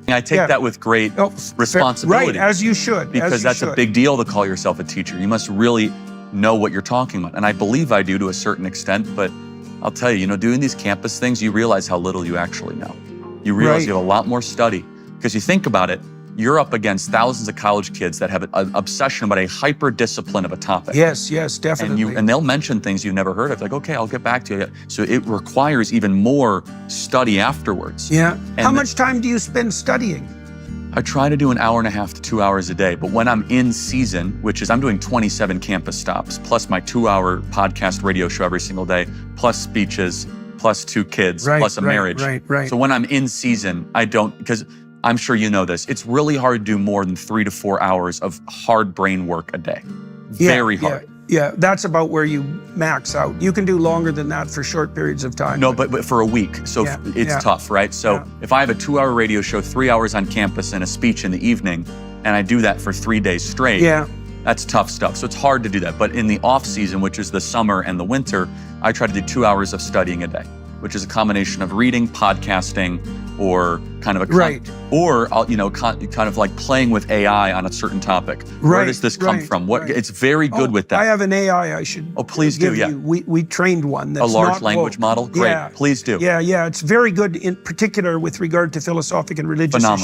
I take that with great responsibility. Right, as you should. Because that's a big deal to call yourself a teacher. You must really know what you're talking about. And I believe I do to a certain extent, but I'll tell you, doing these campus things, you realize how little you actually know. You realize you have a lot more study. Because you think about it, you're up against thousands of college kids that have an obsession about a hyper discipline of a topic. Yes, definitely. And they'll mention things you've never heard of. Like, okay, I'll get back to you. So it requires even more study afterwards. Yeah. How much time do you spend studying? I try to do an hour and a half to 2 hours a day. But when I'm in season, which is I'm doing 27 campus stops, plus my 2-hour podcast radio show every single day, plus speeches, plus 2 kids, plus a marriage. Right. So when I'm in season, I don't, because I'm sure you know this, it's really hard to do more than 3 to 4 hours of hard brain work a day. Very hard. Yeah, that's about where you max out. You can do longer than that for short periods of time. No, but for a week. So it's tough, right? So if I have a 2-hour radio show, 3 hours on campus and a speech in the evening, and I do that for 3 days straight, that's tough stuff. So it's hard to do that. But in the off season, which is the summer and the winter, I try to do 2 hours of studying a day, which is a combination of reading, podcasting, or kind of or kind of like playing with AI on a certain topic. Where does this come from? It's very good with that. I have an AI I should please do, We trained one that's a large language model? Great, please do. Yeah, it's very good in particular with regard to philosophic and religious issues.